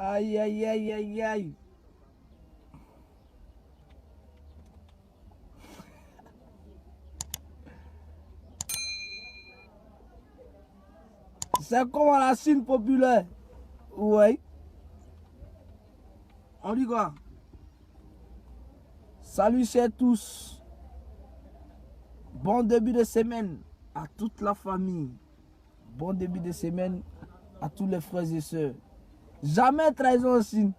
Aïe, aïe, aïe, aïe, aïe. C'est comment la Chine populaire? Ouais. On dit quoi? Salut chers tous. Bon début de semaine à toute la famille. Bon début de semaine à tous les frères et sœurs. Jamais trahison en Chine.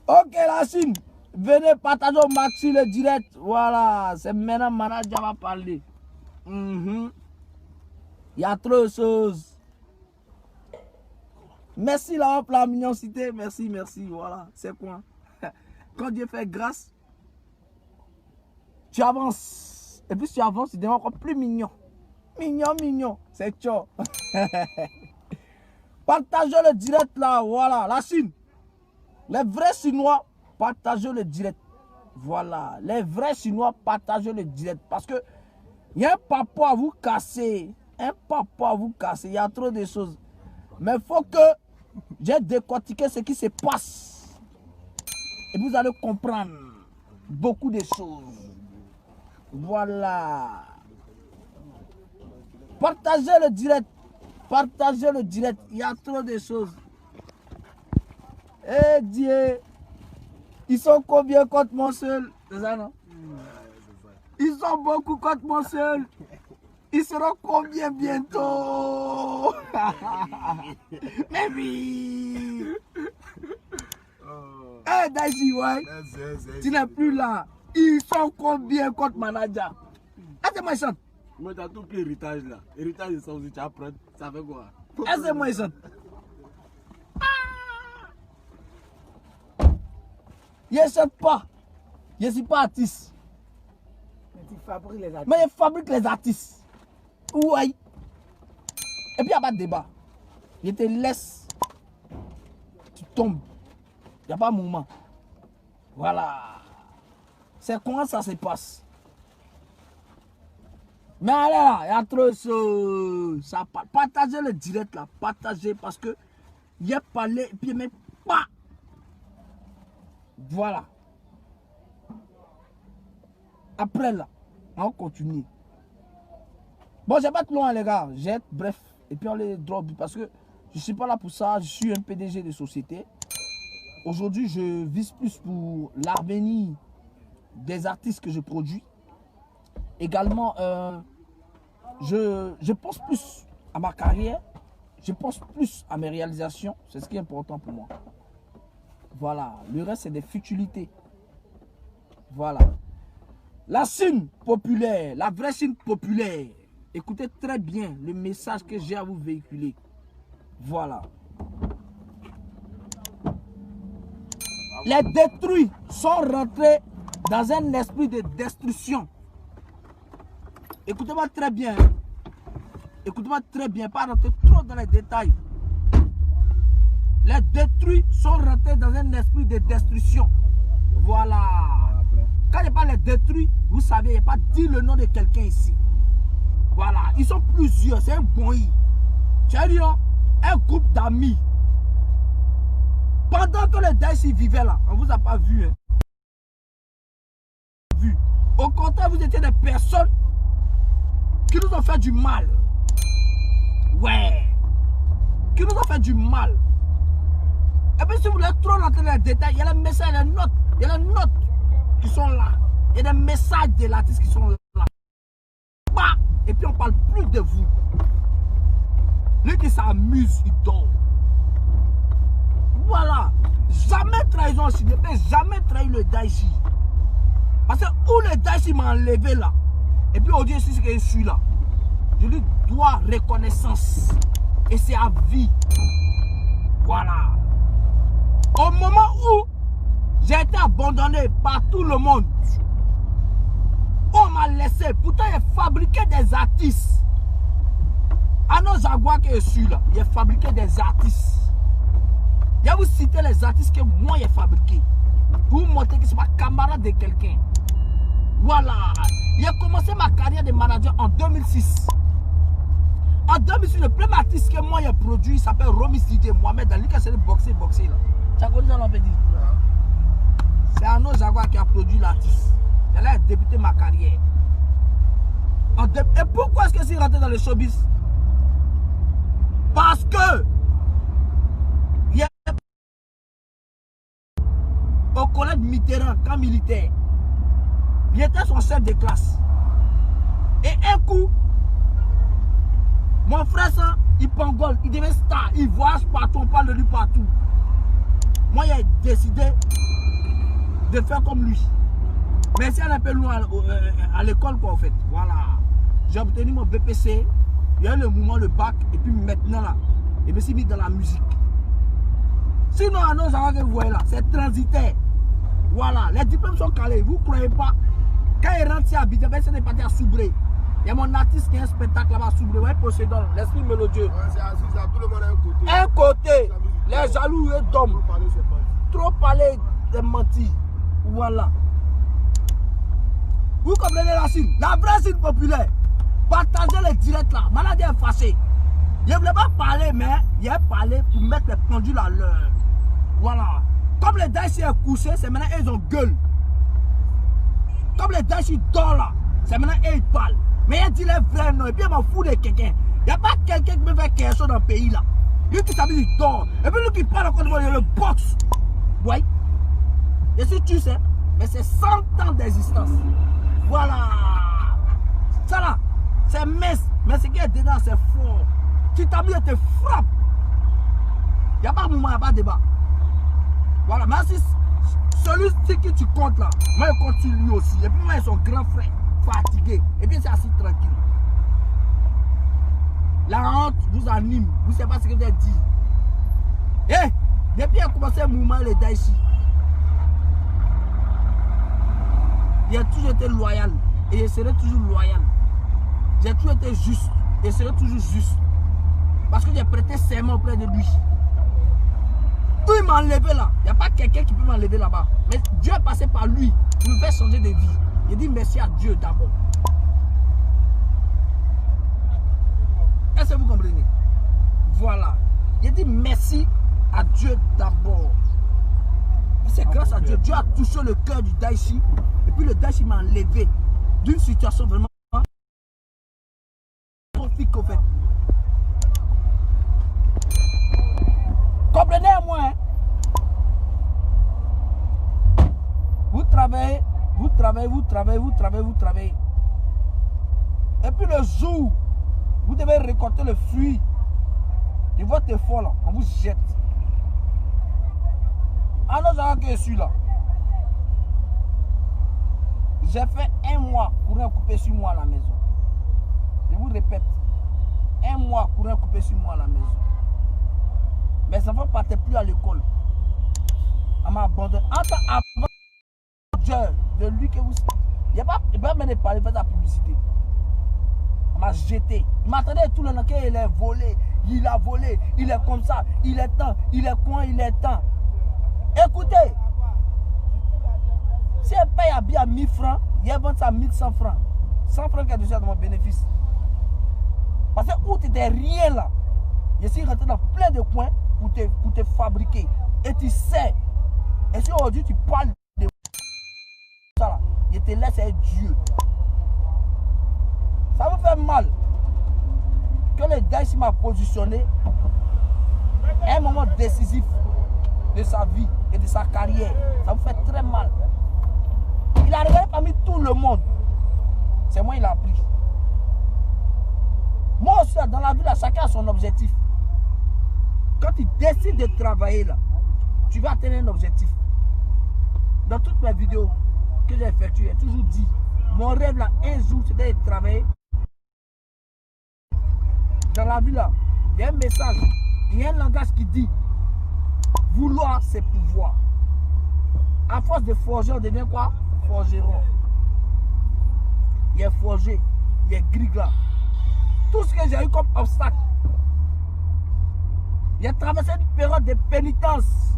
Ok la Chine, venez partager au maxi le direct. Voilà, c'est maintenant manager va parler. Il y a trop de choses. Merci là pour la mignoncité. Merci, merci. Voilà, c'est quoi? Quand Dieu fait grâce, tu avances. Et puis si tu avances, tu deviens encore plus mignon. Mignon, mignon. C'est tcho. Partagez le direct là. Voilà, la Chine. Les vrais Chinois, partagez le direct. Voilà, les vrais Chinois, partagez le direct. Parce que il y a un papo à vous casser. Un papo à vous casser. Il y a trop de choses. Mais il faut que j'ai décortiqué ce qui se passe. Et vous allez comprendre beaucoup de choses. Voilà. Partagez le direct. Partagez le direct. Il y a trop de choses. Eh Dieu. Ils sont combien contre mon seul? C'est ça, non? Ils sont beaucoup contre mon seul. Ils seront combien bientôt? Mais oui. Eh Daisy, ouais. Tu n'es plus là. Ils sont combien contre manager? Est-ce que moi je chante? Moi, tu as tout pris héritage là. Héritage de ça aussi, tu apprends. Ça fait quoi? Est-ce que moi je chante? Je ne chante pas. Je ne suis pas artiste. Mais tu fabriques les artistes. Mais je fabrique les artistes. Oui. Et puis il n'y a pas de débat. Je te laisse. Tu tombes. Il n'y a pas de mouvement. Voilà. C'est comment ça se passe. Mais allez là, il y a trop de choses. Partagez le direct là. Partagez parce que il a parlé et puis mais pas. Voilà. Après là, on continue. Bon, je vais pas être loin les gars. J'ai bref. Et puis on les drop parce que je ne suis pas là pour ça. Je suis un PDG de société. Aujourd'hui, je vise plus pour l'Arménie des artistes que je produis. Également, je pense plus à ma carrière. Je pense plus à mes réalisations. C'est ce qui est important pour moi. Voilà. Le reste, c'est des futilités. Voilà. La Chine populaire, la vraie Chine populaire. Écoutez très bien le message que j'ai à vous véhiculer. Voilà. Les détruits sont rentrés dans un esprit de destruction. Écoutez-moi très bien. Écoutez-moi très bien. Pas rentrer trop dans les détails. Les détruits sont rentrés dans un esprit de destruction. Voilà. Quand je parle de détruits, vous savez, il n'y a pas dit le nom de quelqu'un ici. Voilà. Ils sont plusieurs. C'est un bon i. C'est-à-dire un groupe d'amis. Pendant que les Daïsi vivaient là, on ne vous a pas vu. Hein. Vu. Au contraire, vous étiez des personnes qui nous ont fait du mal. Ouais. Qui nous ont fait du mal. Et puis si vous voulez trop rentrer dans les détails, il y a les messages, il y a les notes. Il y a les notes qui sont là. Il y a des messages de l'artiste qui sont là. Bah. Et puis on parle plus de vous. Lui qui s'amuse, il dort. Voilà. Jamais trahison aussi. Je n'ai jamais trahi le Daïchi. Parce que où le Daïchi m'a enlevé là. Et puis aujourd'hui, c'est ce que je suis là. Je lui dois reconnaissance. Et c'est à vie. Voilà. Au moment où j'ai été abandonné par tout le monde, on m'a laissé. Pourtant, il fabriqué des artistes. À nos Jaguars que je suis là, il a fabriqué des artistes. Je vais vous citer les artistes que moi j'ai fabriqués. Pour vous montrer que ce n'est pas camarade de quelqu'un. Voilà. J'ai commencé ma carrière de manager en 2006. En 2006, le premier artiste que moi j'ai produit, il s'appelle Romis DJ Mohamed. Lui qui a boxé là. Tu as connu ça, l'on peut dire? C'est Arnaud Jaguar qui a produit l'artiste. Elle a débuté ma carrière. Et pourquoi est-ce que je suis rentré dans le showbiz? Parce que au collège Mitterrand, camp militaire, il était son chef de classe. Et un coup, mon frère, ça, il pangole, il devient star, il voyage partout, on parle de lui partout. Moi, j'ai décidé de faire comme lui. Mais c'est un peu loin à l'école, quoi, en fait. Voilà. J'ai obtenu mon BPC, il y a eu le moment, le bac, et puis maintenant, là, je me suis mis dans la musique. Sinon, à nos enfants que vous voyez là, c'est transitaire. Voilà, les diplômes sont calés, vous ne croyez pas? Quand il rentre ici à Abidjan, c'est des parties à Soubré. Il y a mon artiste qui a un spectacle là-bas à Soubré, ouais, Poséidon, l'esprit mélodieux. Ouais, c'est assis, ça, tout le monde a un côté. Un côté, les jaloux et d'hommes. Trop parler, c'est menti. Voilà. Vous comprenez la Chine? La vraie Chine populaire. Partagez les directs là. Maladie est fâchée. Je ne voulais pas parler, mais il a parlé pour mettre les pendules à l'heure. Voilà. Comme les Daïchi est couché, c'est maintenant ils ont gueule. Comme les Daïchi dorment là, c'est maintenant ils parlent. Mais il dit les vrais noms. Et puis il m'en fout de quelqu'un. Il n'y a pas quelqu'un qui peut faire quelque chose dans le pays là. Lui qui s'habille, il dort. Et puis lui qui parle encore devant le box. Oui. Et si tu sais, mais c'est 100 ans d'existence. Voilà. Ça là, c'est mince. Mais ce qui est dedans, c'est fort. Tu t'habilles et te frappe. Il n'y a pas de moment, il n'y a pas de débat. Voilà. Mais si celui qui tu comptes là, moi je compte sur lui aussi. Et puis moi, ils sont grands frères, fatigués. Et puis c'est assis tranquille. La honte vous anime. Vous ne savez pas ce que vous avez dit. Eh, depuis qu'il a commencé le mouvement, les Daïchi, il a toujours été loyal. Et je serai toujours loyal. J'ai toujours été juste. Et je serai toujours juste. Parce que j'ai prêté serment auprès de lui. Tout il m'a enlevé là. Il n'y a pas quelqu'un qui peut m'enlever là-bas. Mais Dieu est passé par lui pour me faire changer de vie. Il dit merci à Dieu d'abord. Est-ce que vous comprenez? Voilà. Il dit merci à Dieu d'abord. C'est grâce à Dieu. Dieu a touché le cœur du Daïchi. Et puis le Daïchi m'a enlevé d'une situation vraiment profite qu'au fait. Comprenez-moi. Hein? Vous travaillez, vous travaillez, vous travaillez, vous travaillez, vous travaillez. Et puis le jour, vous devez récolter le fruit de votre effort là. On vous jette. Ah non, j'ai que je suis là. J'ai fait 1 mois pour un coupé sur moi à la maison. Je vous répète, 1 mois pour un coupé sur moi à la maison. Mes enfants ne partaient plus à l'école. On m'a abandonné. Avant de lui que vous... Il n'y a pas même de parler, faire de la publicité. On m'a jeté. Il m'attendait tout le temps qu'il est volé. Il a volé. Il est comme ça. Il est temps. Il est coin. Il est temps. Écoutez. Si elle paye à bien 1000 francs, il vend ça à 1100 francs. 100 francs qui est déjà dans mon bénéfice. Parce que où tu n'étais rien là, je suis rentré dans plein de coins pour te fabriquer. Et tu sais. Et si aujourd'hui tu parles de ça là, je te laisse être Dieu. Ça me fait mal que le Daïchi m'a positionné à un moment décisif de sa vie et de sa carrière. Ça me fait très mal. Il a regardé parmi tout le monde. C'est moi il a pris. Moi aussi, dans la vie, là, chacun a son objectif. Quand tu décides de travailler là, tu vas atteindre un objectif. Dans toutes mes vidéos que j'ai effectuées, j'ai toujours dit, mon rêve là, un jour, c'était de travailler. Dans la vie là, il y a un message, il y a un langage qui dit, vouloir c'est pouvoir. À force de forger, on devient quoi? Forgeron. Il est forgé, il est grigla. Tout ce que j'ai eu comme obstacle, j'ai traversé une période de pénitence.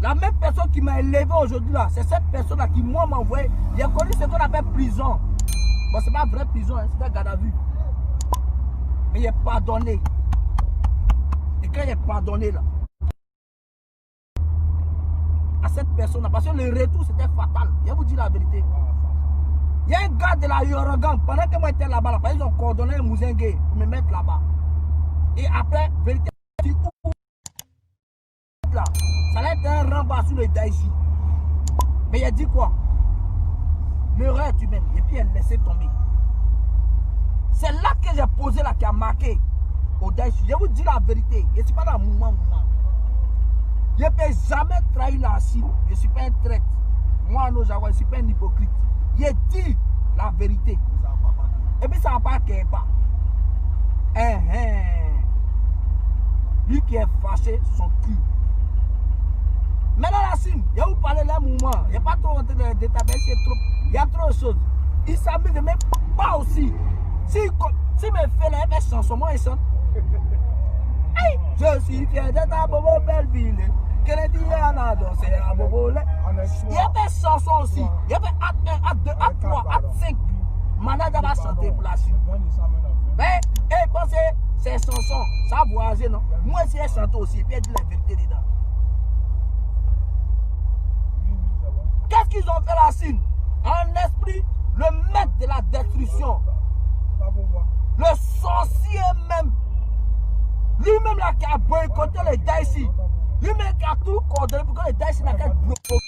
La même personne qui m'a élevé aujourd'hui là, c'est cette personne-là qui moi m'a envoyé. Il a connu ce qu'on appelle prison. Bon, c'est pas vraie prison, hein, c'est un garde à vue. Mais il est pardonné. Et quand il est pardonné là, à cette personne-là, parce que le retour c'était fatal. Je vais vous dire la vérité. Il y a un gars de la Yorogan, pendant que moi j'étais là-bas, là, ils ont coordonné un Mouzengue pour me mettre là-bas. Et après, vérité, là, ça allait être un rembat sur le Daïchi. Mais il a dit quoi? L'erreur est humaine. Et puis elle laissait tomber. C'est là que j'ai posé là qui a marqué au Daïchi. Je vous dis la vérité. Je ne suis pas dans le mouvement. Je ne peux jamais trahir la cible. Je ne suis pas un traître. Moi, je ne suis pas un hypocrite. Je dis la vérité. Et puis ça ne va pas qu'il pas. Lui qui est fâché, son cul. Maintenant la Chine, je vais vous parler d'un mouvement. Il n'y a pas trop de détails, il y a trop de choses. Il s'amuse même pas aussi. Si me fait la même chanson, moi il chante. Hey, je suis fier de ta bobo belle ville. Que les dieux en a dansé à bobo. Il y a des chansons aussi. Il y a des acte 1, acte 2, acte 3, acte 5. Manada va chanter pour la Chine. Mais, pensez, ces chansons, ça voyage, non? Moi, si elle chante aussi, et puis elle dit la vérité dedans. Qu'est-ce qu'ils ont fait la Chine? En esprit, le maître de la destruction. Le sorcier même. Lui-même là qui a boycotté les Daïchi. Lui-même qui a tout coordonné pour que les Daïchi n'a qu'à bloquer.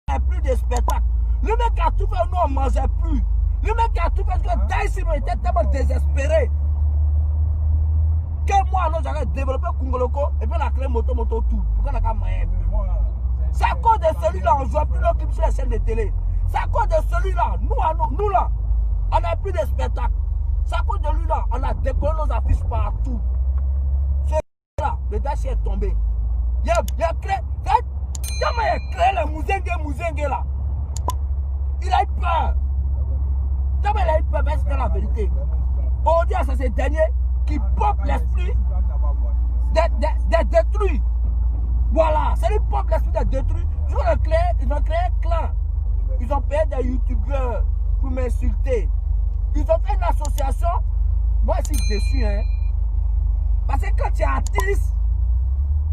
Il n'y a plus de spectacle. Lui-même qui a tout fait, nous on ne mangeait plus. Lui-même qui a tout fait, que les Daïchi étaient tellement désespérés. Que moi, nous j'avais développé Kungoloko et puis on a créé Moto tout. Pour qu'on ait qu'à manger. C'est à cause de celui-là, on ne joue plus nos clips sur les chaînes de télé. C'est à cause de celui-là, nous là, on n'a plus de spectacle. C'est à cause de lui là, on a décollé nos affiches partout. Celui-là, le Daïchi est tombé. Il a créé, comment il a créé le Mouzengue là? Il a eu peur. Comment il a eu peur? C'est la vérité. On dit à ces derniers qui portent l'esprit des détruits. Voilà, c'est lui qui porte l'esprit des détruits. Ils ont créé un clan. Ils ont payé des youtubeurs pour m'insulter. Ils ont fait une association. Moi, je suis déçu, hein. Parce que quand tu es artiste,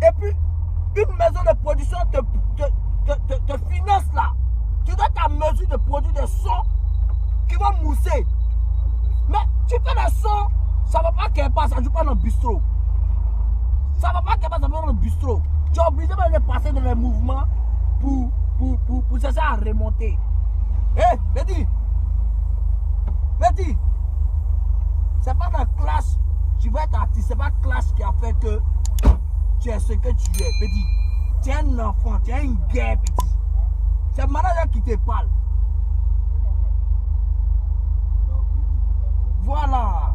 et puis une maison de production te finance là, tu dois être en mesure de produire des sons qui vont mousser. Mais tu fais des sons, ça ne va pas qu'elle passe, ça ne joue pas dans le bistrot. Ça ne va pas qu'elle passe, ça va dans le bistrot. Tu es obligé de passer dans les mouvements pour chercher à remonter. Hé, Betty, c'est pas la classe, tu vas être artiste, c'est pas la classe qui a fait que tu es ce que tu es, Betty. Tu es un enfant, tu es une guerre, Betty. C'est le manager qui te parle. Voilà.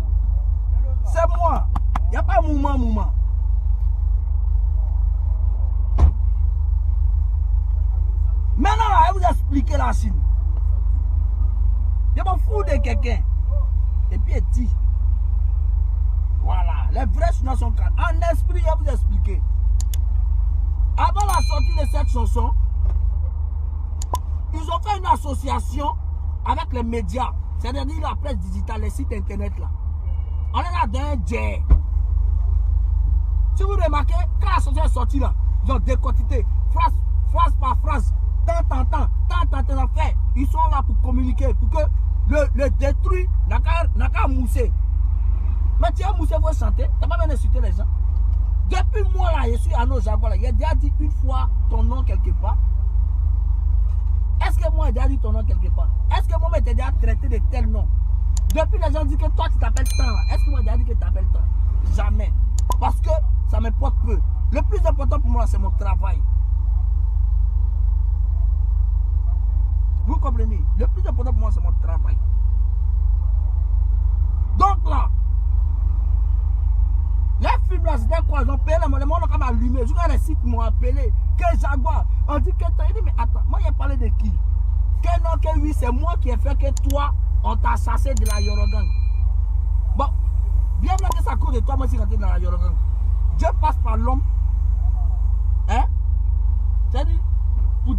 C'est moi. Il n'y a pas mouvement. Maintenant, là, je vais vous expliquer la Chine. Je m'en fous de quelqu'un. Et puis, il dit. Voilà. Les vrais Chinois sont calmes. En esprit, je vais vous expliquer. Avant la sortie de cette chanson, ils ont fait une association avec les médias. C'est-à-dire la presse digitale, les sites internet là. On est là dans un jet. Si vous remarquez, quand la chanson est sortie là, ils ont décortiqué phrase par phrase. Tant, fait. Ils sont là pour communiquer, pour que le détruit n'a qu'à mousser. Mais tu as moussé, vous chanter, tu n'as pas bien insulté les gens. Depuis moi là, je suis à nos Jaguars, il a déjà dit une fois ton nom quelque part. Est-ce que moi j'ai déjà dit ton nom quelque part? Est-ce que moi j'ai déjà traité de tel nom? Depuis les gens disent que toi tu t'appelles tant. Est-ce que moi j'ai déjà dit que tu t'appelles tant? Jamais. Parce que ça m'importe peu. Le plus important pour moi c'est mon travail. Vous comprenez? Le plus important pour moi, c'est mon travail. Donc là, les films là, c'était quoi? Ils ont payé le monde comme allumé. Je regarde les sites m'ont appelé. Que Jaguar. On dit que toi, il dit, mais attends, moi, il a parlé de qui? Que non, que oui, c'est moi qui ai fait que toi, on t'a chassé de la Yorogan. Bon, bien que c'est à cause de toi, moi, je suis rentré dans la Yorogan. Dieu passe par l'homme. Hein?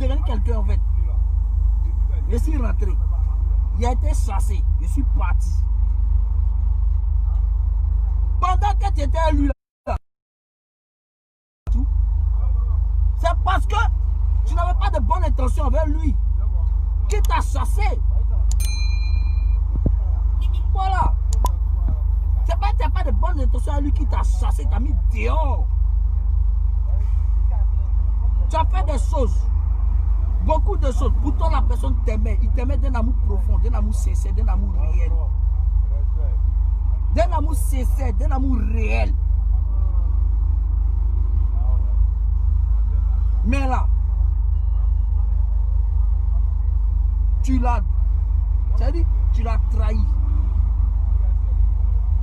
devenir quelqu'un en fait. Je suis rentré. Il a été chassé. Je suis parti. Pendant que tu étais élu là, c'est parce que tu n'avais pas de bonne intention envers lui qui t'a chassé. Voilà. C'est pas que tu n'as pas de bonne intention à lui qui t'a chassé, t'a mis dehors. Tu as fait des choses. Beaucoup de choses. Pourtant la personne t'aimait. Il t'aimait d'un amour profond, d'un amour sincère, d'un amour réel. D'un amour sincère, d'un amour réel. Mais là, tu l'as trahi.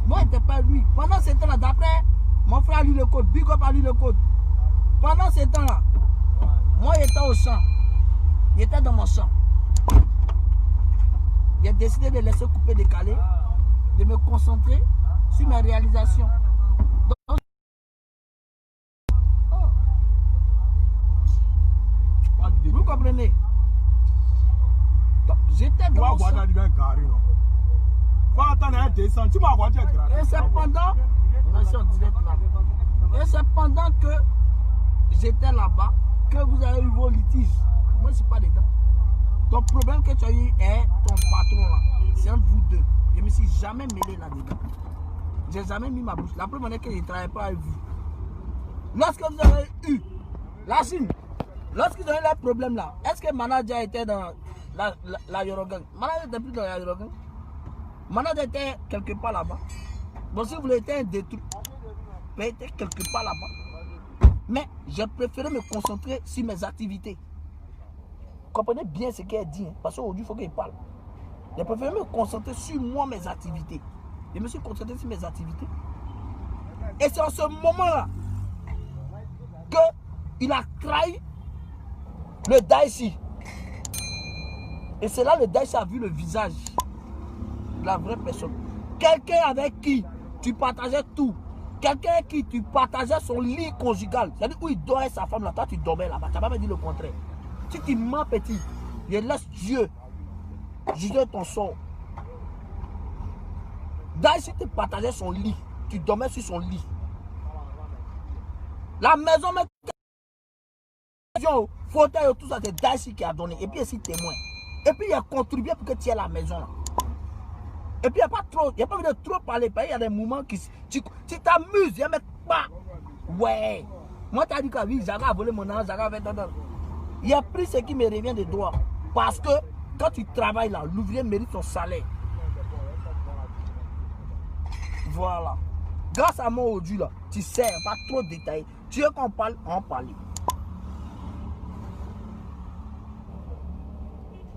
Moi, je n'étais pas lui. Pendant ce temps-là, d'après mon frère a lu le code, Big Up a lu le code. Pendant ce temps-là, moi, j'étais au champ. J'étais dans mon champ. J'ai décidé de laisser couper, décaler, de me concentrer sur mes réalisations. Donc, vous comprenez? J'étais dans mon champ. Et c'est pendant que j'étais là-bas que vous avez eu vos litiges. Moi, je ne suis pas dedans. Ton problème que tu as eu est ton patron là. C'est entre vous deux. Je ne me suis jamais mêlé là-dedans. Je n'ai jamais mis ma bouche. La première année que je ne travaillais pas avec vous. Lorsque vous avez eu la Chine, lorsque vous avez eu le problème là, est-ce que le manager était dans la Yorogang? Manager n'était plus dans la Yorogang. Manager était quelque part là-bas. Bon, si vous voulez être un détruit, vous était quelque part là-bas. Mais j'ai préféré me concentrer sur mes activités. Comprenez bien ce qu'elle dit, hein, parce qu'aujourd'hui, il faut qu'il parle. J'ai préféré me concentrer sur moi, mes activités. Je me suis concentré sur mes activités. Et c'est en ce moment-là qu'il a trahi le Daïchi. Et c'est là que le Daïchi a vu le visage de la vraie personne. Quelqu'un avec qui tu partageais tout. Quelqu'un avec qui tu partageais son lit conjugal. C'est-à-dire où il dormait sa femme là, toi tu dormais là-bas. Tu n'as pas me dit le contraire. Si tu mens petit, je laisse Dieu juger ton sort. Daïchi tu partageais son lit. Tu dormais sur son lit. La maison, fauteuil, tout ça, c'est Daïchi qui a donné. Et puis ici témoin. Et puis il a contribué pour que tu aies la maison là. Et puis il n'y a pas trop, il n'y a pas envie de trop parler. Il y a des moments qui tu t'amuses, il n'y a même pas. Ouais. Moi tu as dit que oui, Zaga a volé mon argent, Zaga avait dans. Il a pris ce qui me revient de droit. Parce que quand tu travailles là, l'ouvrier mérite son salaire. Voilà. Grâce à moi aujourd'hui là, tu sais, pas trop détaillé. Tu veux qu'on parle, on parle.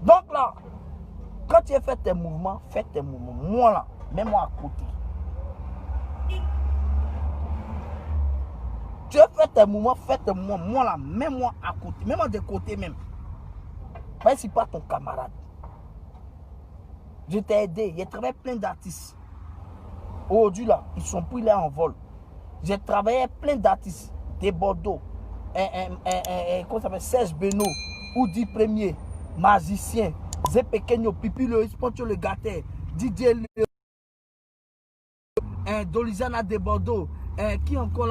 Donc là, quand tu as fait tes mouvements, fais tes mouvements. Moi là, mets-moi à côté. Tu as fait tes mouvements, fais tes mouvements. Moi là, mets-moi à côté. Mets-moi de côté même. Pas si pas ton camarade. Je t'ai aidé. J'ai travaillé plein d'artistes. Aujourd'hui là, ils sont plus là en vol. J'ai travaillé plein d'artistes. Des Bordeaux. Comment ça s'appelle? Serge Beno. Oudi Premier. Magicien. Zé Pequeño. Pipi le Sponcho le Gâté. DJ Dolizana de Bordeaux. Qui encore?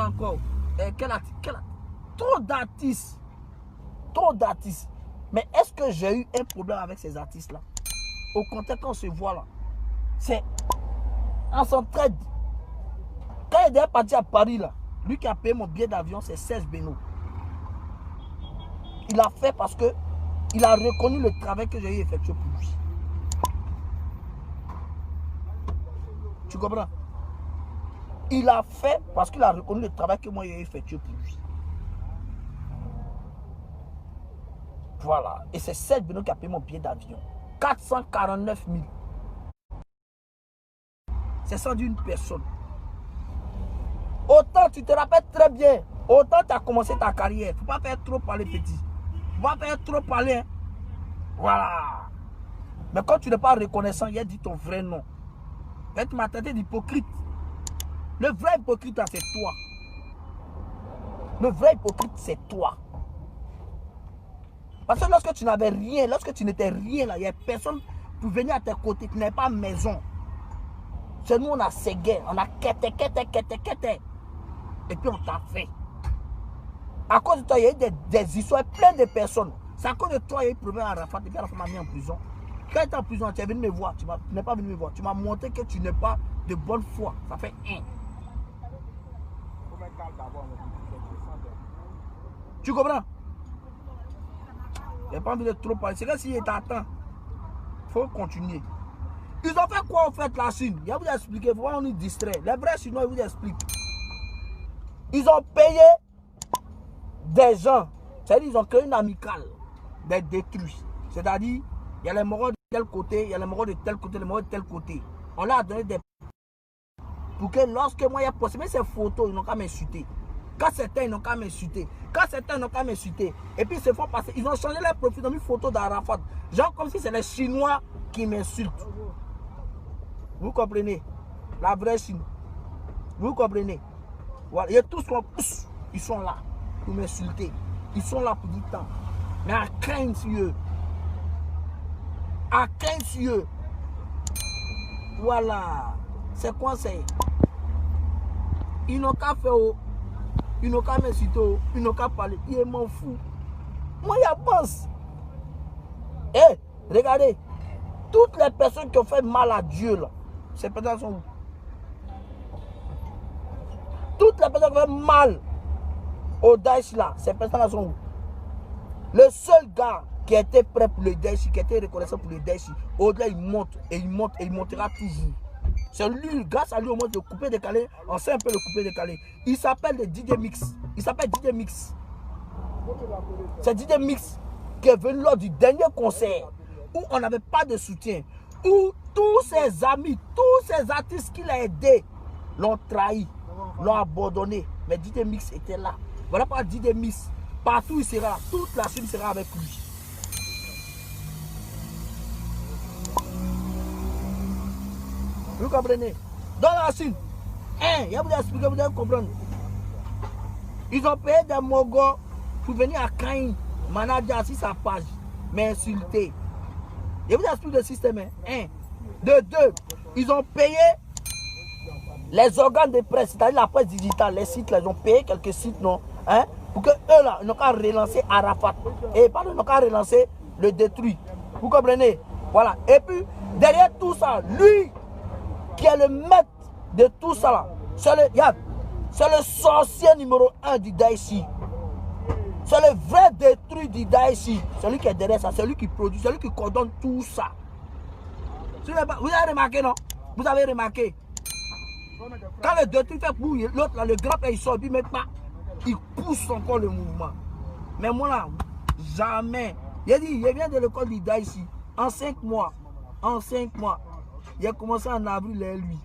Trop d'artistes. Trop d'artistes. Mais est-ce que j'ai eu un problème avec ces artistes-là? Au contraire, quand on se voit là, c'est on s'entraide. Quand il est parti à Paris là, lui qui a payé mon billet d'avion, c'est Serge Beno. Il a fait parce que il a reconnu le travail que j'ai effectué pour lui. Tu comprends? Il a fait parce qu'il a reconnu le travail que moi j'ai effectué pour lui. Voilà. Et c'est Serge Beno qui a payé mon billet d'avion. 449 000. C'est sans d'une personne. Autant tu te rappelles très bien. Autant tu as commencé ta carrière. Il ne faut pas faire trop parler petit. Il ne faut pas faire trop parler. Hein. Voilà. Mais quand tu n'es pas reconnaissant, il a dit ton vrai nom. Et tu m'as traité d'hypocrite. Le vrai hypocrite, c'est toi. Le vrai hypocrite, c'est toi. Parce que lorsque tu n'avais rien, lorsque tu n'étais rien là, il n'y a personne pour venir à tes côtés, tu n'avais pas maison. C'est nous, on a ségué, on a quêté. Et puis on t'a fait. À cause de toi, il y a eu des histoires, plein de personnes. C'est à cause de toi, il y a eu problème à Arafat, et puis Arafat m'a mis en prison. Quand tu es en prison, tu es venu me voir, tu n'es pas venu me voir. Tu m'as montré que tu n'es pas de bonne foi. Ça fait un. Tu comprends? Il n'y a pas envie de trop parler. C'est que s'il t'attend, il faut continuer. Ils ont fait quoi en fait la Chine? Il va vous expliquer, il faut pas nous distraire. Les vrais Chinois, ils vous expliquent. Ils ont payé des gens. C'est-à-dire ils ont créé une amicale des détruits. C'est-à-dire, il y a les moraux de tel côté, il y a les moraux de tel côté, les moraux de tel côté. On leur a donné des... Pour que lorsque moi, il y a possible, ces photos, ils n'ont qu'à m'insulter. Quand certains, ils n'ont qu'à m'insulter. Quand certains n'ont qu'à m'insulter. Et puis, ils se font passer. Ils ont changé leur profil, ils ont mis photo d'Arafat. Genre comme si c'est les Chinois qui m'insultent. Vous comprenez? La vraie Chine. Vous comprenez? Voilà. Il y a tous qui ils sont là pour m'insulter. Ils sont là pour du temps. Mais à 15 yeux. À 15 yeux. Voilà. C'est quoi c'est? Ils n'ont qu'à faire. Ils n'ont qu'à m'insulter. Ils n'ont qu'à parler. Ils m'en foutent. Moi, il y a pense. Eh, regardez. Toutes les personnes qui ont fait mal à Dieu, là, ces personnes sont où? Toutes les personnes qui ont fait mal au Daesh, là, ces personnes sont où? Le seul gars qui était prêt pour le Daesh, qui était reconnaissant pour le Daesh, au-delà, il monte et il monte et il montera toujours. C'est lui, grâce à lui, au moins, de couper décalé. On sait un peu le couper décalé. Il s'appelle le DJ Mix. Il s'appelle DJ Mix. C'est DJ Mix qui est venu lors du dernier concert où on n'avait pas de soutien. Où tous ses amis, tous ses artistes qu'il a aidés l'ont trahi, l'ont abandonné. Mais DJ Mix était là. Voilà pourquoi DJ Mix, partout il sera là. Toute la Chine sera avec lui. Vous comprenez? Dans la Chine, il va vous expliquer, vous allez comprendre. Ils ont payé des Mogos pour venir à Caïn, manager sur sa page, m'insulter. Je vous explique le système. De deux, ils ont payé les organes de presse, c'est-à-dire la presse digitale, les sites, ils ont payé quelques sites, non? Pour que eux là, ils n'ont qu'à relancer Arafat. Et pas ils n'ont qu'à relancer le détruit. Vous comprenez? Voilà. Et puis, derrière tout ça, lui, qui est le maître de tout ça là, c'est le sorcier numéro 1 du Daesh. C'est le vrai détruit du Daesh. Celui qui est derrière ça, celui qui produit, celui qui coordonne tout ça. Vous avez remarqué, non? Vous avez remarqué? Quand le détruit fait bouillir, l'autre là, le grand père, il sort, puis maintenant, il pousse encore le mouvement. Mais moi là, jamais. Il a dit, il vient de l'école du Daesh. En 5 mois, il a commencé en avril, lui.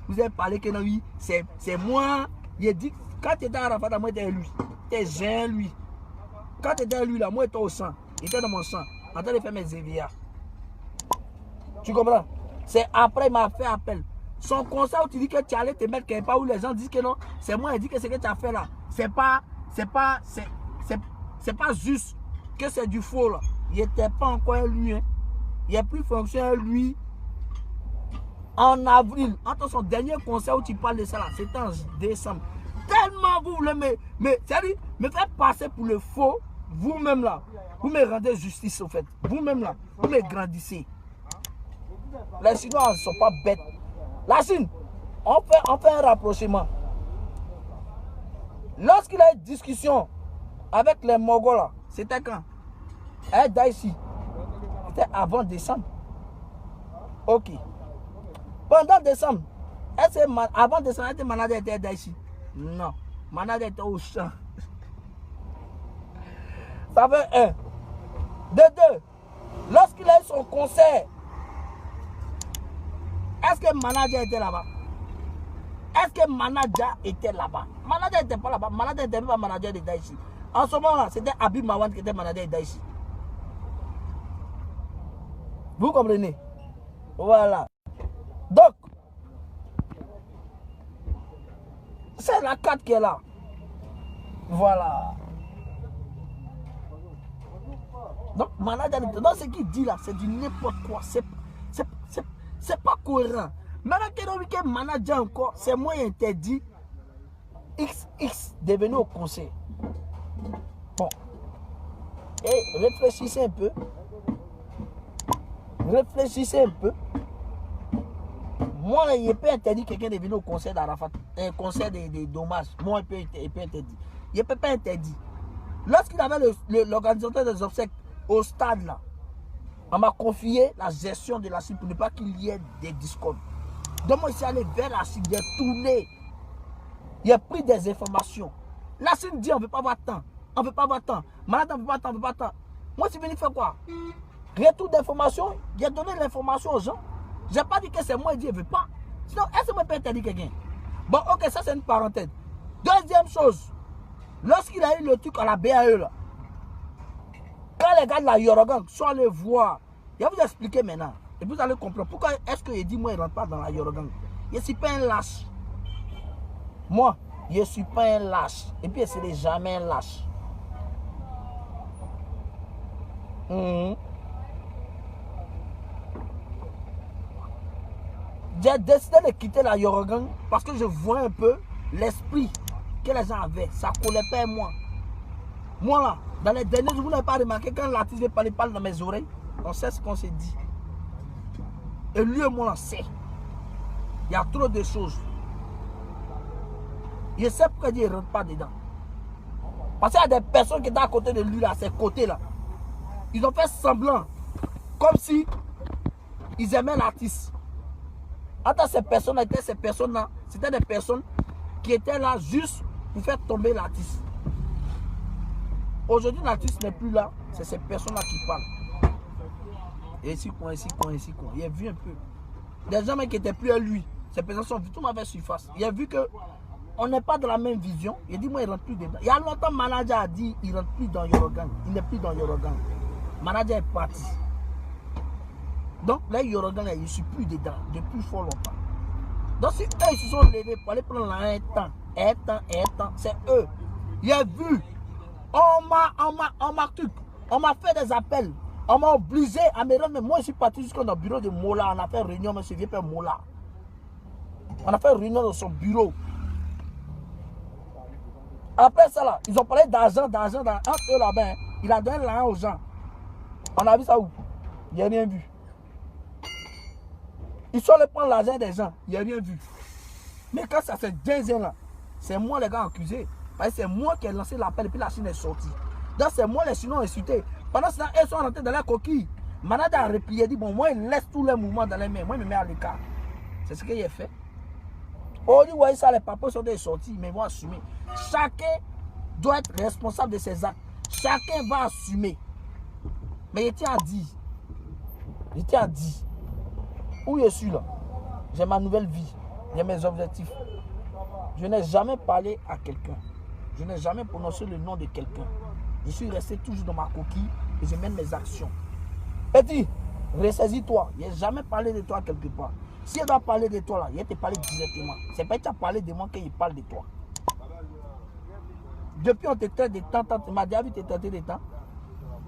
Vous avez parlé que non, lui, c'est moi. Il a dit, quand tu étais à Arafat, moi, j'étais lui. J'étais jeune, lui. Quand tu étais lui, là, moi, j'étais au champ. Il était dans mon champ, en train de faire mes EVA. Tu comprends? C'est après, il m'a fait appel. Son conseil où tu dis que tu allais te mettre quelque part où les gens disent que non, c'est moi, il dit que ce que tu as fait là, c'est pas juste que c'est du faux là. Il n'était pas encore lui. Hein. Il a plus fonctionné lui. En avril, entre son dernier concert où tu parles de ça là, c'était en décembre. Tellement vous voulez me faire passer pour le faux, vous-même là, vous me rendez justice au fait. Vous-même là, vous me grandissez. Les Chinois ne sont pas bêtes. La Chine, on fait un rapprochement. Lorsqu'il a eu une discussion avec les Mongols là, c'était quand? Daesh. C'était avant décembre. Ok. Pendant décembre, avant décembre, était manager était Daesh. Non, manager était au champ. Ça fait un. De deux, lorsqu'il a eu son concert, est-ce que manager était là-bas? Est-ce que manager était là-bas? Manager n'était pas là-bas. Manager n'était pas manager de Daesh. En ce moment-là, c'était Habib Mawan qui était manager de Daesh. Vous comprenez? Voilà. Donc, c'est la carte qui est là. Voilà. Donc, manager, dans ce qu'il dit là, c'est du n'importe quoi. C'est pas cohérent. Maintenant que manager encore, c'est moi interdit. XX devenu au conseil. Bon. Et réfléchissez un peu. Réfléchissez un peu. Moi, il peut interdire quelqu'un de venir au conseil d'Arafat, un conseil des dommages. Moi, il peut interdire. Il ne peut pas interdire. Lorsqu'il avait l'organisateur des obsèques au stade là, on m'a confié la gestion de la Chine pour ne pas qu'il y ait des discordes. Donc moi, je suis allé vers la Chine, j'ai tourné. Il a pris des informations. La Chine dit on ne veut pas avoir temps. On ne veut pas avoir temps. Malade, on ne veut pas temps, on ne veut pas temps. Moi, je suis venu faire quoi? Retour d'information. J'ai donné l'information aux gens. Je n'ai pas dit que c'est moi, il dit il ne veut pas. Sinon, est-ce que moi, je peux interdire quelqu'un? Bon, ok, ça c'est une parenthèse. Deuxième chose, lorsqu'il a eu le truc à la BAE, là, quand les gars de la Yorogang sont allés voir, je vais vous expliquer maintenant. Et vous allez comprendre pourquoi est-ce qu'il dit moi, il ne rentre pas dans la Yorogang. Je ne suis pas un lâche. Moi, je ne suis pas un lâche. Et puis, je ne serai jamais un lâche. J'ai décidé de quitter la Yorogang parce que je vois un peu l'esprit que les gens avaient. Ça ne collait pas à moi. Moi là, dans les derniers jours, vous n'avez pas remarqué quand l'artiste parle dans mes oreilles, on sait ce qu'on s'est dit. Et lui et moi on sait. Il y a trop de choses. Je sais pourquoi il ne rentre pas dedans. Parce qu'il y a des personnes qui étaient à côté de lui, là, à ses côtés là. Ils ont fait semblant. Comme si ils aimaient l'artiste. Attends, ces personnes-là, c'était des personnes qui étaient là juste pour faire tomber l'artiste. Aujourd'hui, l'artiste n'est plus là. C'est ces personnes-là qui parlent. Et ici, quoi, ici, quoi, ici, quoi. Il a vu un peu. Des gens qui n'étaient plus à lui. Ces personnes sont vues, tout m'avait surface. Il a vu que on n'est pas dans la même vision. Il a dit, moi, il ne rentre plus dedans. Il y a longtemps, manager a dit, il ne rentre plus dans Yorogang. Il n'est plus dans Yorogang. Manager est parti. Donc, là, Yorogang, il ne suis plus dedans. Depuis fort longtemps. Donc, si eux, ils se sont levés pour aller prendre un temps, c'est eux. Il a vu. On m'a fait des appels. On m'a obligé à me rendre. Mais moi, je suis parti jusqu'au bureau de Mola. On a fait une réunion, M. Vieux-Père Mola. On a fait une réunion dans son bureau. Après ça, là, ils ont parlé d'argent. Entre eux là-bas, hein, il a donné l'argent aux gens. On a vu ça où? Il n'y a rien vu. Ils sont allés prendre l'argent des gens. Il n'y a rien vu. Mais quand ça fait 2 ans là, c'est moi les gars accusés. Parce que c'est moi qui ai lancé l'appel et puis la Chine est sortie. Donc c'est moi les Chinois insultés. Pendant ce temps, ils sont rentrés dans la coquille. Manada a replié, dit bon, moi il laisse tous les mouvements dans les mains. Moi je me mets à l'écart. C'est ce qu'il a fait. Oh, vous voyez ça, les papas sont sortis, mais ils vont assumer. Chacun doit être responsable de ses actes. Chacun va assumer. Mais il tient à dire. Il tient à dire. Où je suis là? J'ai ma nouvelle vie. J'ai mes objectifs. Je n'ai jamais parlé à quelqu'un. Je n'ai jamais prononcé le nom de quelqu'un. Je suis resté toujours dans ma coquille et je mène mes actions. Petit, ressaisis-toi. Je n'ai jamais parlé de toi quelque part. Si elle doit parler de toi là, il te parler directement. C'est pas que tu as parlé de moi qu'il parle de toi. Depuis on te traite de temps, tu m'as déjà vu te traiter de temps.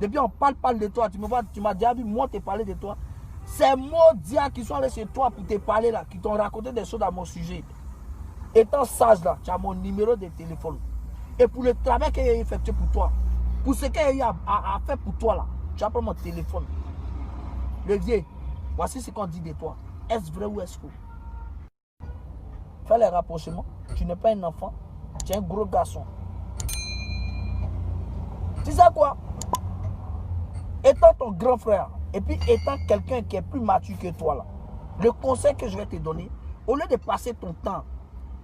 Depuis on parle de toi, tu m'as déjà vu moi te parler de toi. Ces maudits qui sont allés chez toi pour te parler là, qui t'ont raconté des choses à mon sujet. Étant sage là, tu as mon numéro de téléphone. Et pour le travail qu'il a effectué pour toi, pour ce qu'il a fait pour toi là, tu as pris mon téléphone. Le vieux, voici ce qu'on dit de toi. Est-ce vrai ou est-ce faux? Fais les rapprochements. Tu n'es pas un enfant, tu es un gros garçon. Tu sais quoi? Étant ton grand frère, et puis étant quelqu'un qui est plus mature que toi là, le conseil que je vais te donner, au lieu de passer ton temps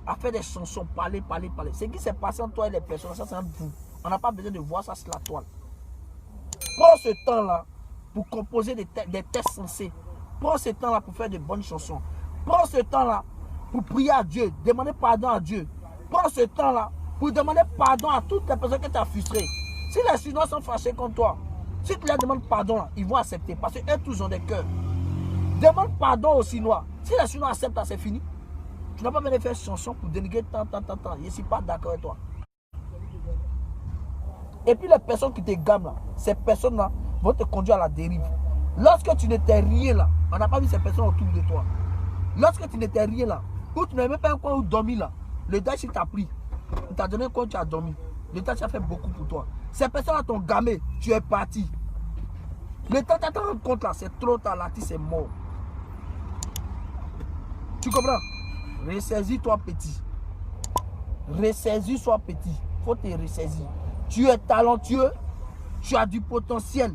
à faire des chansons, parler. Ce qui s'est passé entre toi et les personnes, ça c'est entre vous. On n'a pas besoin de voir ça sur la toile. Prends ce temps-là pour composer des textes sensés. Prends ce temps-là pour faire de bonnes chansons. Prends ce temps-là pour prier à Dieu, demander pardon à Dieu. Prends ce temps-là pour demander pardon à toutes les personnes qui t'ont frustré. Si les Chinois sont fâchés contre toi, si tu leur demandes pardon, là, ils vont accepter parce qu'eux tous ont des cœurs. Demande pardon aux Chinois. Si les Chinois acceptent, c'est fini. Tu n'as pas besoin de faire chanson pour dénigrer tant. Je ne suis pas d'accord avec toi. Et puis les personnes qui te gament là, ces personnes-là, vont te conduire à la dérive. Lorsque tu n'étais rien là, on n'a pas vu ces personnes autour de toi. Lorsque tu n'étais rien là, ou tu n'avais même pas un coin où dormir là, le Daesh t'a pris. Il t'a donné un coin où tu as dormi. Le Daesh a fait beaucoup pour toi. Ces personnes-là t'ont gamé, tu es parti. Le temps de te rendre compte là, c'est trop tard, là, c'est mort. Tu comprends? Ressaisis-toi petit. Ressaisis-toi petit. Faut te ressaisir. Tu es talentueux, tu as du potentiel.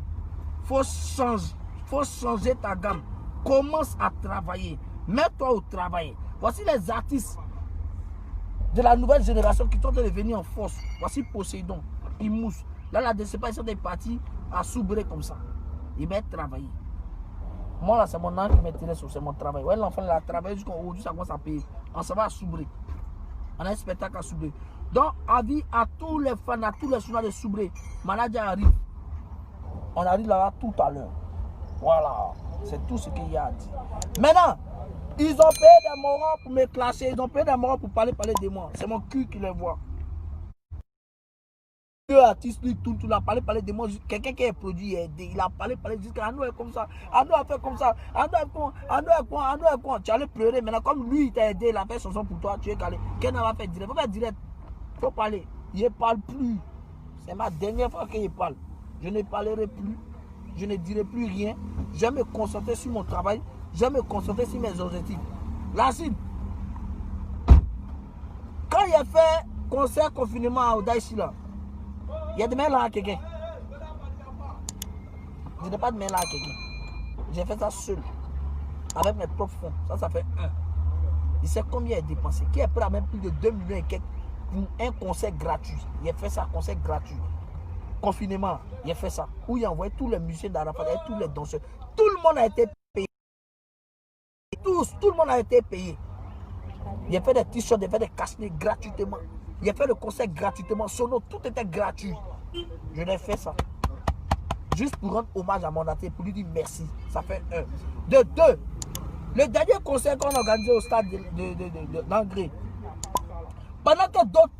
Faut changer ta gamme. Commence à travailler. Mets-toi au travail. Voici les artistes de la nouvelle génération qui sont devenus en force. Voici Poséidon, Imous. Là, la déception des partis à soubrer comme ça. Il va travailler. Moi, là, c'est mon âme qui m'intéresse, c'est mon travail. Ouais, l'enfant, il a travaillé jusqu'à aujourd'hui, ça commence à payer. On s'en va à soubrer. On a un spectacle à soubrer. Donc, avis à tous les fans, à tous les journaux de soubrer. Manager arrive. On arrive là-bas tout à l'heure. Voilà. C'est tout ce qu'il y a à dire. Maintenant, ils ont payé des morons pour me clasher. Ils ont payé des morons pour parler de moi. C'est mon cul qui les voit. Le artiste, lui, tout a parlé de moi. Quelqu'un qui est produit, il a parlé jusqu'à Ando est comme ça. Ando a fait comme ça. Ando est con. Tu allais pleurer. Maintenant, comme lui, il t'a aidé, il a fait son son pour toi, tu es calé. Qu'est-ce qu'il va faire direct? Il faut faire direct. Il faut parler. Il ne parle plus. C'est ma dernière fois qu'il parle. Je ne parlerai plus. Je ne dirai plus rien. Je vais me concentrer sur mon travail. Je vais me concentrer sur mes objectifs. Lacine, quand il a fait concert confinement à Odaïchi là, il y a des mains là à quelqu'un. Je n'ai pas de main là à quelqu'un. J'ai fait ça seul. Avec mes propres fonds. Ça fait 1. Il sait combien il a dépensé. Qui est prêt à mettre plus de 2 millions et quelques pour un concert gratuit. Il a fait ça, concert gratuit. Confinement, il a fait ça. Où il a envoyé tous les musiciens d'Arafat, tous les danseurs. Tout le monde a été payé. Tout le monde a été payé. Il a fait des t-shirts, il a fait des casquettes gratuitement. Il a fait le concert gratuitement. Son nom, tout était gratuit. Je l'ai fait ça. Juste pour rendre hommage à mon artiste, pour lui dire merci. Ça fait 1. De 2. Le dernier concert qu'on a organisé au stade d'Angré. Pendant que d'autres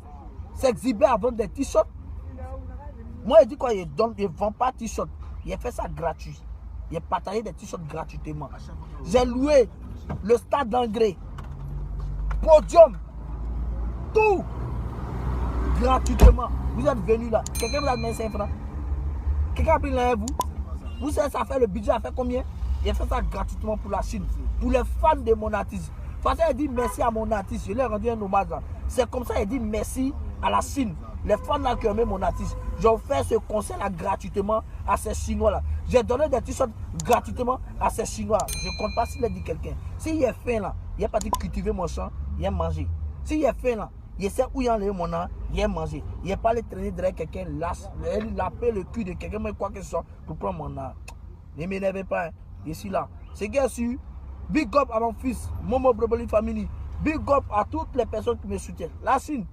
s'exhibaient à vendre des t-shirts, moi, il dit quoi, il ne vend pas de t-shirts. Il a fait ça gratuit. Il a partagé des t-shirts gratuitement. J'ai loué le stade d'Angré. Podium. Tout. Gratuitement. Vous êtes venus là. Quelqu'un vous a donné 5 francs. Quelqu'un a pris l'un vous. Vous savez, ça fait le budget a fait combien? Il a fait ça gratuitement pour la Chine. Pour les fans de mon artiste. Parce qu'il a dit merci à mon artiste. Je lui ai rendu un hommage là. C'est comme ça qu'il a dit merci à la Chine. Les fans là qui ont aimé mon artiste. J'ai offert ce concert là gratuitement à ces Chinois là. J'ai donné des t-shirts gratuitement à ces Chinois. Je ne compte pas s'il a dit quelqu'un. S'il est fin là, il n'a pas dit cultiver mon champ, il a mangé. S'il est fin là, il sait où il y a mon âme, il a mangé. Il n'a pas allé traîner derrière quelqu'un, il a payé le cul de quelqu'un, mais quoi que ce soit, pour prendre mon âme. Ne m'énervez pas, hein. Je suis là. C'est bien sûr. Big up à mon fils, Momo Broboli Family. Big up à toutes les personnes qui me soutiennent. La Chine,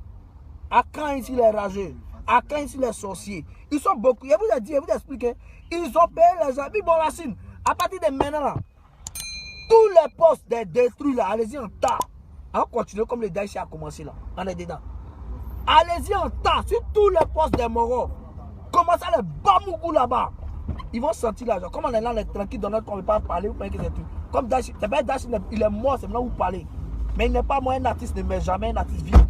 à quand ici les rageux, à quand ici les sorciers. Ils sont beaucoup. Je vous ai dit, je vous ai expliqué. Ils ont payé les amis. Bon, la Chine, à partir de maintenant, là, tous les postes des détruits, là, allez-y en tas. On continue comme le Daesh a commencé là. On est dedans. Allez-y en tas sur tous les postes des moraux. Commencez à les bamougou là-bas. Ils vont sentir l'argent. Comme on est là, on est tranquille dans notre qu'on ne veut pas parler. Vous que c'est tout. Comme Daesh, c'est pas Daesh, il est mort, c'est maintenant où vous parlez. Mais il n'est pas moi, un artiste ne met jamais un artiste vivant.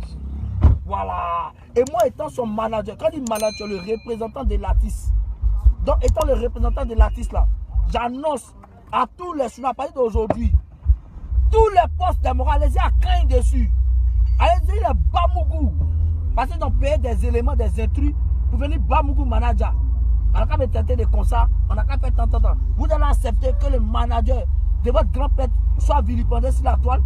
Voilà. Et moi, étant son manager, quand il dit manager, le représentant de l'artiste. Donc, étant le représentant de l'artiste là, j'annonce à tous les Chinois, à partir d'aujourd'hui, tous les postes des moraux, allez-y à craindre dessus. Allez-y les bamougou. Parce qu'ils ont payé des éléments, des intrus pour venir bamougou manager. On n'a qu'à me tenter des concerts, on n'a qu'à faire tant. Vous allez accepter que le manager de votre grand-père soit vilipendé sur la toile.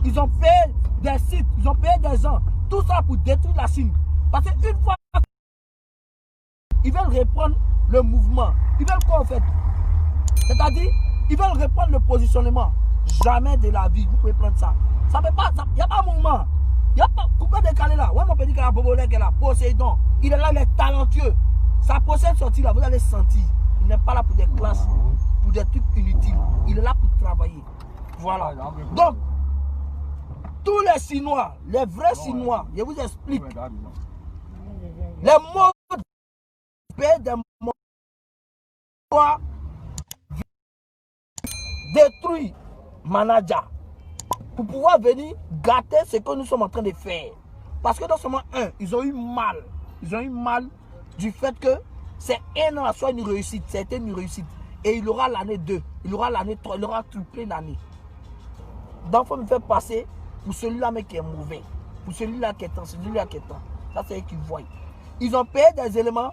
Ils ont payé des sites, ils ont payé des gens. Tout ça pour détruire la Chine. Parce qu'une fois, ils veulent reprendre le mouvement. Ils veulent quoi en fait? C'est-à-dire, ils veulent reprendre le positionnement. Jamais de la vie, vous pouvez prendre ça. Ça ne fait pas, il n'y a pas de mouvement. Il n'y a pas, pourquoi décaler là? Ouais, mon petit gars, Bobolek est là, Poséidon. Il est là, il est talentueux. Sa prochaine sortie là, vous allez sentir. Il n'est pas là pour des classes, pour des trucs inutiles. Il est là pour travailler. Voilà. Donc, tous les Chinois, les vrais Chinois, je vous explique. Les mots des mots Toi, détruire manager pour pouvoir venir gâter ce que nous sommes en train de faire. Parce que dans ce moment, ils ont eu mal. Ils ont eu mal du fait que c'est un an à soi une réussite. C'était une réussite. Et il aura l'année 2. Il aura l'année 3. Il aura tout plein d'années. Donc, il faut me faire passer pour celui-là mais qui est mauvais. Pour celui-là qui est temps. Celui-là qui est temps. Ça, c'est eux qui voient. Ils ont payé des éléments.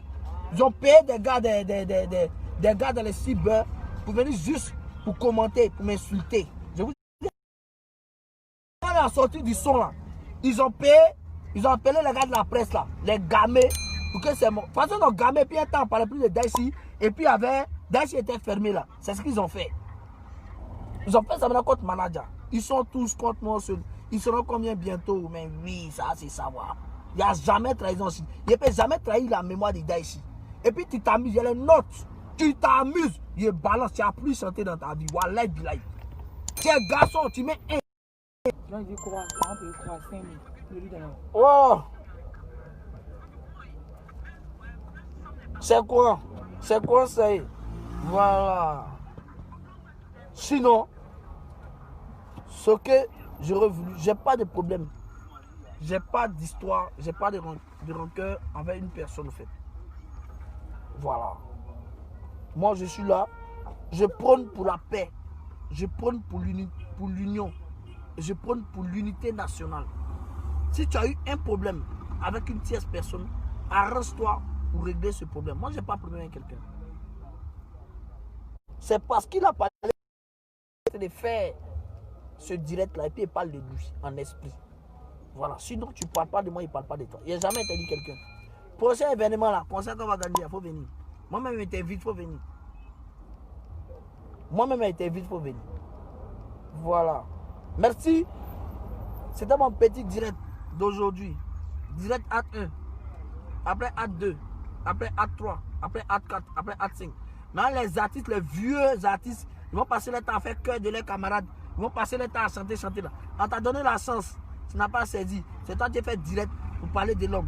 Ils ont payé des gars, des gars dans les cyber pour venir juste pour commenter, pour m'insulter. Je vous dis, quand on a sorti du son là, ils ont payé, ils ont appelé les gars de la presse là, les gamés, pour que c'est mon. De toute façon, nos gamés, puis un temps, on parlait plus de Daichi, et puis Daichi était fermé là. C'est ce qu'ils ont fait. Ils ont fait ça maintenant contre manager. Ils sont tous contre moi. Ils seront combien bientôt? Mais oui, ça c'est savoir. Il n'y a jamais trahison. Il ne peut jamais trahir la mémoire de Daichi. Et puis tu t'amuses, il y a les notes. Tu t'amuses, il balance, tu n'as plus chanté dans ta vie. Wallah bilay. Tu es garçon, tu mets un. Donc, il croit, par exemple, il croit 5 000. Je lui donne. Oh! C'est quoi? C'est quoi ça? Voilà. Sinon, ce que j'aurais voulu, j'ai pas de problème. J'ai pas d'histoire, j'ai pas de rancœur envers une personne en fait. Voilà. Moi je suis là, je prône pour la paix, je prône pour l'union, je prône pour l'unité nationale. Si tu as eu un problème avec une tierce personne, arrange-toi pour régler ce problème. Moi j'ai pas de problème avec quelqu'un. C'est parce qu'il a parlé de faire ce direct là et puis il parle de lui en esprit. Voilà, sinon tu ne parles pas de moi, il ne parle pas de toi. Il n'a jamais interdit quelqu'un. Prochain événement là, concert qu'on va gagner, il faut venir. Moi-même, il t'invite, il faut venir. Moi-même, il t'invite, il faut venir. Voilà. Merci. C'était mon petit direct d'aujourd'hui. Direct acte 1. Après acte 2. Après acte 3. Après acte 4. Après acte 5. Maintenant, les artistes, les vieux artistes, ils vont passer le temps à faire cœur de leurs camarades. Ils vont passer le temps à chanter là. On t'a donné la chance. Tu n'as pas saisi. C'est toi qui as fait direct pour parler de l'homme.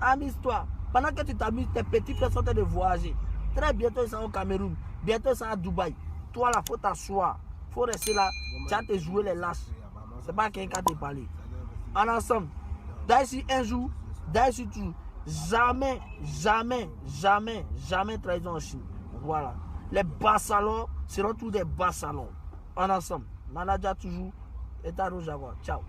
Amuse-toi. Pendant que tu t'amuses, tes petits frères sont en train de voyager. Très bientôt, ils sont au Cameroun. Bientôt, ils sont à Dubaï. Toi, là, il faut t'asseoir. Il faut rester là. Tu as te jouer les lâches. C'est pas quelqu'un qui t'a parlé. En ensemble. D'ici un jour, d'ici tout. Jamais, jamais, jamais, jamais trahison en Chine. Voilà. Les bas salons seront tous des bas salons. En ensemble. Manager toujours. État rouge à voir. Ciao.